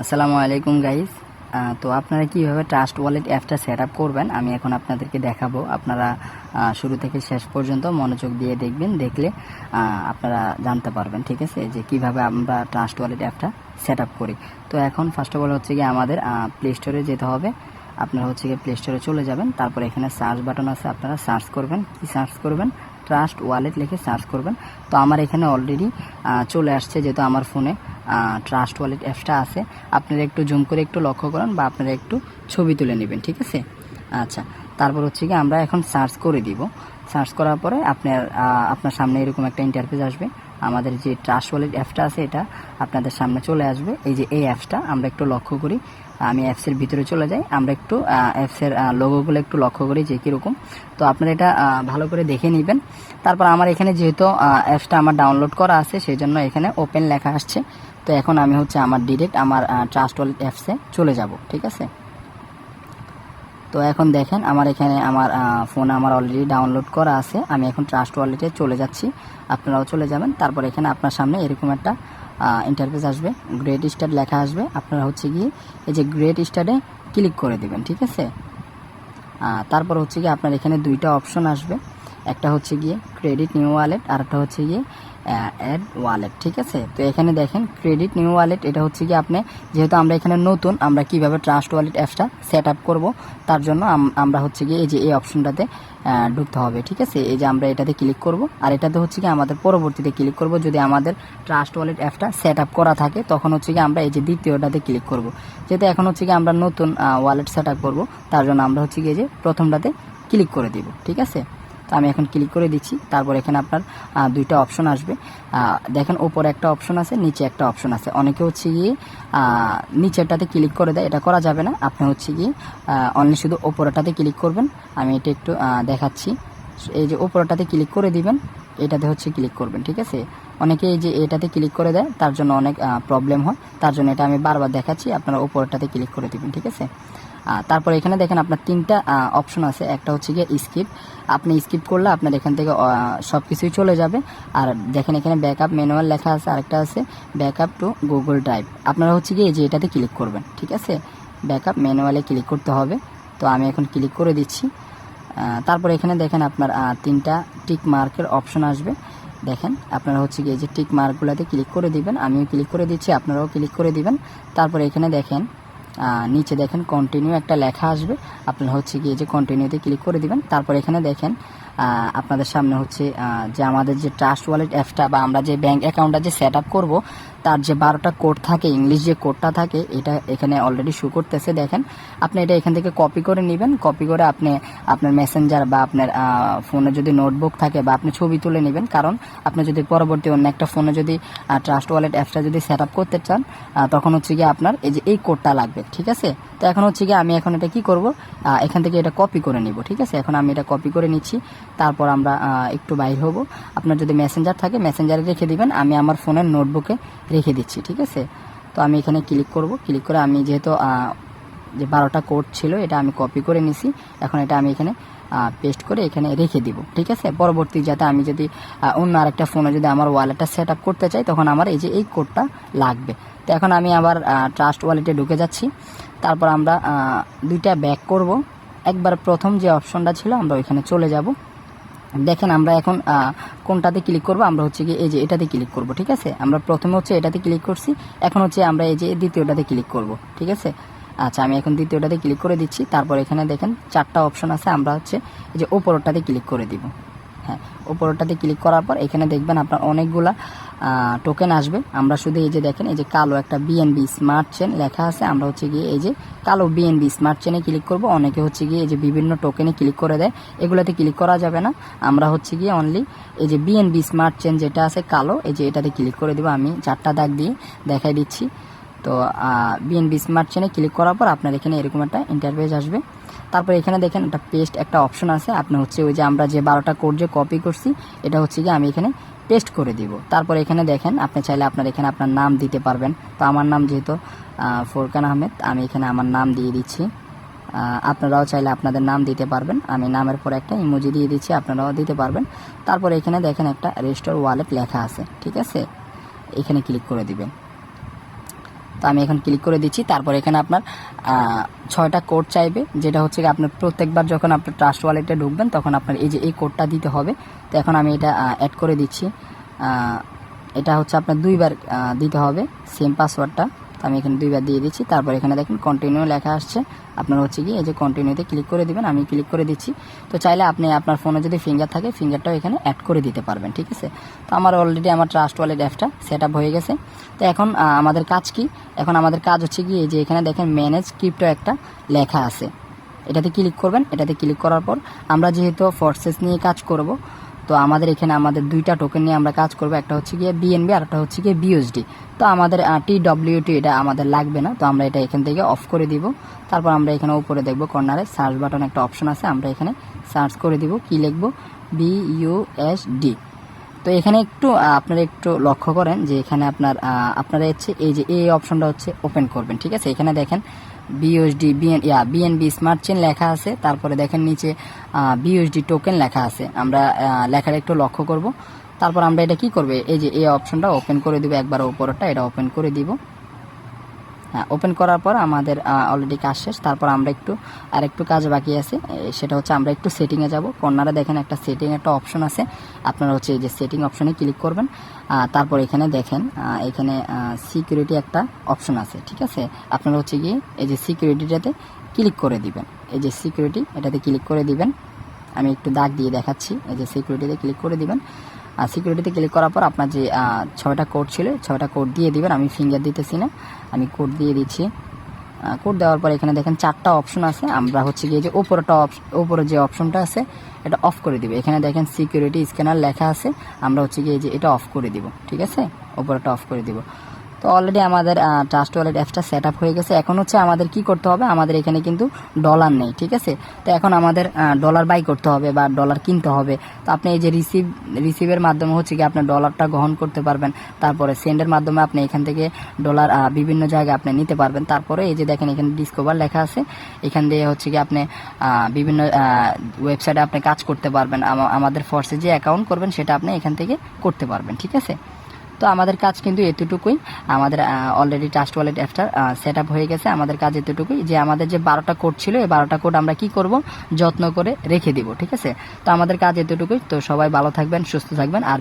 আসসালামু আলাইকুম গাইস। তো আপনারা কিভাবে ট্রাস্ট ওয়ালেট অ্যাপটা সেট আপ করবেন আমি এখন আপনাদেরকে দেখাবো। আপনারা শুরু থেকে শেষ পর্যন্ত মনোযোগ দিয়ে দেখবেন, দেখলে আপনারা জানতে পারবেন, ঠিক আছে, যে কিভাবে আমরা ট্রাস্ট ওয়ালেট অ্যাপটা সেট আপ করি। তো এখন ফার্স্ট অফ অল হচ্ছে গিয়ে আমাদের প্লে স্টোরে যেতে হবে। আপনারা হচ্ছে গিয়ে প্লে স্টোরে চলে যাবেন, তারপর এখানে সার্চ বাটন আছে, আপনারা সার্চ করবেন। কি সার্চ করবেন? ট্রাস্ট ওয়ালেট লিখে সার্চ করবেন। তো আমার এখানে অলরেডি চলে আসছে, যেহেতু আমার ফোনে ট্রাস্ট ওয়ালেট অ্যাপসটা আছে। আপনারা একটু জুম করে একটু লক্ষ্য করেন বা আপনারা একটু ছবি তুলে নেবেন, ঠিক আছে। আচ্ছা, তারপর হচ্ছে কি আমরা এখন সার্চ করে দিব। সার্চ করার পরে আপনার সামনে এরকম একটা ইন্টারফেস আসবে। আমাদের যে ট্রাস্ট ওয়ালেট অ্যাপসটা আছে এটা আপনাদের সামনে চলে আসবে। এই যে এই অ্যাপসটা আমরা একটু লক্ষ্য করি, আমি অ্যাপসের ভিতরে চলে যাই, আমরা একটু অ্যাপসের লোগোগুলো একটু লক্ষ্য করি যে কীরকম। তো আপনারা এটা ভালো করে দেখে নেবেন। তারপর আমার এখানে যেহেতু অ্যাপসটা আমার ডাউনলোড করা আছে সেই জন্য এখানে ওপেন লেখা আসছে। তো এখন আমি হচ্ছে আমার ডিরেক্ট আমার ট্রাস্ট ওয়ালেট অ্যাপসে চলে যাব, ঠিক আছে। তো এখন দেখেন আমার এখানে আমার ফোনে আমার অলরেডি ডাউনলোড করা আছে। আমি এখন ট্রাস্ট ওয়ালেটে চলে যাচ্ছি, আপনারাও চলে যাবেন। তারপর এখানে আপনার সামনে এরকম একটা ইন্টারফেস আসবে, গ্রেট স্টার্ট লেখা আসবে। আপনারা হচ্ছে গিয়ে এই যে গ্রেট স্টার্টে ক্লিক করে দেবেন, ঠিক আছে। তারপর হচ্ছে গিয়ে আপনার এখানে দুইটা অপশন আসবে, একটা হচ্ছে গিয়ে ক্রেডিট নিউ ওয়ালেট আর একটা হচ্ছে গিয়ে অ্যাড ওয়ালেট, ঠিক আছে। তো এখানে দেখেন ক্রেডিট নিউ ওয়ালেট, এটা হচ্ছে গিয়ে আপনি যেহেতু আমরা এখানে নতুন, আমরা কিভাবে ট্রাস্ট ওয়ালেট অ্যাপসটা সেট আপ করবো তার জন্য আমরা হচ্ছে গিয়ে এই যে এই অপশনটাতে ঢুকতে হবে, ঠিক আছে। এই যে আমরা এটাতে ক্লিক করব আর এটাতে হচ্ছে গিয়ে আমাদের পরবর্তীতে ক্লিক করব। যদি আমাদের ট্রাস্ট ওয়ালেট অ্যাপটা সেট আপ করা থাকে তখন হচ্ছে গিয়ে আমরা এই যে দ্বিতীয়টাতে ক্লিক করব। যেহেতু এখন হচ্ছে গিয়ে আমরা নতুন ওয়ালেট সেট আপ করবো তার জন্য আমরা হচ্ছে গিয়ে যে প্রথমটাতে ক্লিক করে দিব, ঠিক আছে। তো আমি এখন ক্লিক করে দিচ্ছি। তারপর এখানে আপনার দুইটা অপশন আসবে, দেখেন উপরে একটা অপশন আছে, নিচে একটা অপশন আছে। অনেকে হচ্ছে গিয়ে নিচেরটাতে ক্লিক করে দেয়, এটা করা যাবে না। আপনি হচ্ছে গিয়ে অনলি শুধু ওপরটাতে ক্লিক করবেন। আমি এটা একটু দেখাচ্ছি। এই যে ওপরটাতে ক্লিক করে দিবেন, এটাতে হচ্ছে ক্লিক করবেন, ঠিক আছে। অনেকে এই যে এটাতে ক্লিক করে দেয় তার জন্য অনেক প্রবলেম হয়, তার জন্য এটা আমি বারবার দেখাচ্ছি, আপনারা ওপরটাতে ক্লিক করে দিবেন, ঠিক আছে। তারপর এখানে দেখেন আপনার তিনটা অপশন আছে। একটা হচ্ছে গিয়ে স্কিপ, আপনি স্কিপ করলে আপনার এখান থেকে সব কিছুই চলে যাবে। আর দেখেন এখানে ব্যাকআপ ম্যানুয়াল লেখা আছে, আরেকটা আছে ব্যাকআপ টু গুগল ড্রাইভ। আপনারা হচ্ছে গিয়ে যে এটাতে ক্লিক করবেন, ঠিক আছে। ব্যাকআপ ম্যানুয়ালে ক্লিক করতে হবে। তো আমি এখন ক্লিক করে দিচ্ছি। তারপর এখানে দেখেন আপনার তিনটা টিক মার্কের অপশন আসবে। দেখেন আপনারা হচ্ছে গিয়ে যে টিক মার্কগুলোতে ক্লিক করে দিবেন, আমিও ক্লিক করে দিচ্ছি, আপনারাও ক্লিক করে দিবেন। তারপর এখানে দেখেন নিচে দেখেন কন্টিনিউ একটা লেখা আসবে, আপনারা হচ্ছে গিয়ে যে কন্টিনিউতে ক্লিক করে দিবেন। তারপর এখানে দেখেন আপনাদের সামনে হচ্ছে যে আমাদের যে ট্রাস্ট ওয়ালেট অ্যাপসটা বা আমরা যে ব্যাঙ্ক অ্যাকাউন্টটা যে সেট আপ করবো তার যে 12টা কোড থাকে, ইংলিশ যে কোডটা থাকে, এটা এখানে অলরেডি শো করতেছে। দেখেন আপনি এটা এখান থেকে কপি করে নেবেন, কপি করে আপনি আপনার মেসেঞ্জার বা আপনার ফোনে যদি নোটবুক থাকে বা আপনি ছবি তুলে নেবেন। কারণ আপনি যদি পরবর্তী অন্য একটা ফোনে যদি ট্রাস্ট ওয়ালেট অ্যাপসটা যদি সেট আপ করতে চান তখন হচ্ছে গিয়ে আপনার এই যে এই কোডটা লাগবে, ঠিক আছে। তো এখন হচ্ছে গিয়ে আমি এখন এটা কি করব, এখান থেকে এটা কপি করে নিব, ঠিক আছে। এখন আমি এটা কপি করে নিচ্ছি। তারপর আমরা একটু বাইর হব। আপনার যদি মেসেঞ্জার থাকে মেসেঞ্জারে রেখে দিবেন, আমি আমার ফোনের নোটবুকে রেখে দিচ্ছি, ঠিক আছে। তো আমি এখানে ক্লিক করব, ক্লিক করে আমি যেহেতু যে 12টা কোড ছিল এটা আমি কপি করে নিছি, এখন এটা আমি এখানে পেস্ট করে এখানে রেখে দিব, ঠিক আছে। পরবর্তী যাতে আমি যদি অন্য আরেকটা ফোনে যদি আমার ওয়ালেটটা সেট আপ করতে চাই তখন আমার এই যে এই কোডটা লাগবে। তো এখন আমি আবার ট্রাস্ট ওয়ালেটে ঢুকে যাচ্ছি। তারপর আমরা দুইটা ব্যাক করব। একবার প্রথম যে অপশনটা ছিল আমরা ওইখানে চলে যাব। দেখেন আমরা এখন কোনটাতে ক্লিক করব, আমরা হচ্ছে কি এই যে এটাতে ক্লিক করব, ঠিক আছে। আমরা প্রথমে হচ্ছে এটাতে ক্লিক করছি, এখন হচ্ছে আমরা এই যে দ্বিতীয়টাতে ক্লিক করব, ঠিক আছে। আচ্ছা, আমি এখন দ্বিতীয়টাতে ক্লিক করে দিচ্ছি। তারপর এখানে দেখেন 4টা অপশন আছে, আমরা হচ্ছে এই যে উপরটাতে ক্লিক করে দিব। হ্যাঁ, উপরটাতে ক্লিক করার পর এখানে দেখবেন আপনার অনেকগুলা টোকেন আসবে। আমরা শুধু এই যে দেখেন এই যে কালো একটা বিএনবি স্মার্ট চেন লেখা আছে, আমরা হচ্ছে গিয়ে এই যে কালো বিএনবি স্মার্ট চেনে ক্লিক করব। অনেকে হচ্ছে গিয়ে এই যে বিভিন্ন টোকেনে ক্লিক করে দেয়, এগুলোতে ক্লিক করা যাবে না। আমরা হচ্ছে গিয়ে অনলি এই যে বিএনবি স্মার্ট চেন যেটা আছে কালো, এই যে এটাতে ক্লিক করে দেবো। আমি 4টা দাগ দিয়ে দেখাই দিচ্ছি। তো বিএনবি স্মার্ট চেনে ক্লিক করার পর আপনার এখানে এরকম একটা ইন্টারফেস আসবে। তারপর এখানে দেখেন একটা পেস্ট একটা অপশন আছে, আপনি হচ্ছে ওই যে আমরা যে 12টা কোড যে কপি করছি এটা হচ্ছে গিয়ে আমি এখানে পেস্ট করে দিব। তারপর এখানে দেখেন আপনি চাইলে আপনার এখানে আপনার নাম দিতে পারবেন। তো আমার নাম যেহেতু ফোরকান আহমেদ, আমি এখানে আমার নাম দিয়ে দিচ্ছি। আপনারাও চাইলে আপনাদের নাম দিতে পারবেন। আমি নামের পর একটা ইমোজি দিয়ে দিচ্ছি, আপনারাও দিতে পারবেন। তারপর এখানে দেখেন একটা রেস্টোর ওয়ালেট লেখা আছে, ঠিক আছে, এখানে ক্লিক করে দিবেন। তো আমি এখন ক্লিক করে দিচ্ছি। তারপর এখানে আপনার 6টা কোড চাইবে, যেটা হচ্ছে আপনার প্রত্যেকবার যখন আপনার ট্রাস্ট ওয়ালেটে ঢুকবেন তখন আপনার এই যে এই কোডটা দিতে হবে। তো এখন আমি এটা অ্যাড করে দিচ্ছি। এটা হচ্ছে আপনার 2বার দিতে হবে সেম পাসওয়ার্ডটা। তো আমি এখানে 2বার দিয়ে দিচ্ছি। তারপর এখানে দেখেন কন্টিনিউ লেখা আসছে, আপনার হচ্ছে কি এই যে কন্টিনিউতে ক্লিক করে দিবেন। আমি ক্লিক করে দিচ্ছি। তো চাইলে আপনি আপনার ফোনে যদি ফিঙ্গার থাকে ফিঙ্গারটাও এখানে অ্যাড করে দিতে পারবেন, ঠিক আছে। তো আমার অলরেডি আমার ট্রাস্ট ওয়ালেট অ্যাপটা সেট আপ হয়ে গেছে। তো এখন আমাদের কাজ কি, এখন আমাদের কাজ হচ্ছে কি এই যে এখানে দেখেন ম্যানেজ ক্রিপ্টো একটা লেখা আছে, এটাতে ক্লিক করবেন। এটাতে ক্লিক করার পর আমরা যেহেতু ফোর্সেস নিয়ে কাজ করব, তো আমাদের এখানে আমাদের 2টা টোকেন নিয়ে আমরা কাজ করব, একটা হচ্ছে গিয়ে বিএনবি আর একটা হচ্ছে গিয়ে বিউএসডি। তো আমাদের TWT এটা আমাদের লাগবে না, তো আমরা এটা এখান থেকে অফ করে দিব। তারপর আমরা এখানে উপরে দেখব কর্নারে সার্চ বাটন একটা অপশন আছে, আমরা এখানে সার্চ করে দিব, কি লিখব, BUSD। তো এখানে একটু আপনারা একটু লক্ষ্য করেন যে এখানে আপনারা হচ্ছে এই যে এই অপশনটা হচ্ছে ওপেন করবেন, ঠিক আছে। এখানে দেখেন BUSD BNB স্মার্ট চেইন লেখা আছে, তারপরে দেখেন নিচে BUSD টোকেন লেখা আছে। আমরা লেখাটা একটু লক্ষ্য করব। তারপর আমরা এটা কি করবে, এই যে এই অপশনটা ওপেন করে দিব, একবার উপরটা এটা ওপেন করে দিব। হ্যাঁ, ওপেন করার পর আমাদের অলরেডি কাজ শেষ। তারপর আমরা একটু কাজ বাকি আছে, সেটা হচ্ছে আমরা একটু সেটিংয়ে যাব। কর্নারে দেখেন একটা সেটিং একটা অপশন আছে, আপনারা হচ্ছে এই যে সেটিং অপশনে ক্লিক করবেন। তারপর এখানে দেখেন এখানে সিকিউরিটি একটা অপশন আছে, ঠিক আছে। আপনারা হচ্ছে গিয়ে এই যে সিকিউরিটিটাতে ক্লিক করে দিবেন, এই যে সিকিউরিটি এটাতে ক্লিক করে দিবেন। আমি একটু দাগ দিয়ে দেখাচ্ছি, এই যে সিকিউরিটিতে ক্লিক করে দিবেন। সিকিউরিটিতে ক্লিক করার পর আপনার যে 6টা কোড ছিল 6টা কোড দিয়ে দিবেন। আমি ফিঙ্গার দিতেছি না, আমি কোড দিয়ে দিচ্ছি। কোড দেওয়ার পর এখানে দেখেন 4টা অপশন আছে, আমরা হচ্ছে গিয়ে যে উপরে যে অপশনটা আছে এটা অফ করে দিব। এখানে দেখেন সিকিউরিটি স্ক্যানার লেখা আছে, আমরা হচ্ছে গিয়ে যে এটা অফ করে দিব, ঠিক আছে, উপরেটা অফ করে দিব। তো অলরেডি আমাদের ট্রাস্ট ওয়ালেট অ্যাপটা সেট আপ হয়ে গেছে। এখন হচ্ছে আমাদের কি করতে হবে, আমাদের এখানে কিন্তু ডলার নেই, ঠিক আছে। তো এখন আমাদের ডলার বাই করতে হবে বা ডলার কিনতে হবে। তো আপনি এই যে রিসিভের মাধ্যমে হচ্ছে কি আপনার ডলারটা গ্রহণ করতে পারবেন। তারপরে সেন্ডের মাধ্যমে আপনি এখান থেকে ডলার বিভিন্ন জায়গায় আপনি নিতে পারবেন। তারপরে এই যে দেখেন এখানে ডিসকভার লেখা আছে, এখান দিয়ে হচ্ছে কি আপনি বিভিন্ন ওয়েবসাইটে আপনি কাজ করতে পারবেন। আমাদের ফোর্সে যে অ্যাকাউন্ট করবেন সেটা আপনি এখান থেকে করতে পারবেন, ঠিক আছে। তো আমাদের কাজ কিন্তু এতটুকুই। আমাদের অলরেডি ট্রাস্ট ওয়ালেট অ্যাপটা সেট আপ হয়ে গেছে। আমাদের কাজ এতটুকুই যে আমাদের যে 12টা কোড ছিল এই 12টা কোড আমরা কি করব, যত্ন করে রেখে দিব, ঠিক আছে। তো আমাদের কাজ এতটুকুই। তো সবাই ভালো থাকবেন, সুস্থ থাকবেন। আর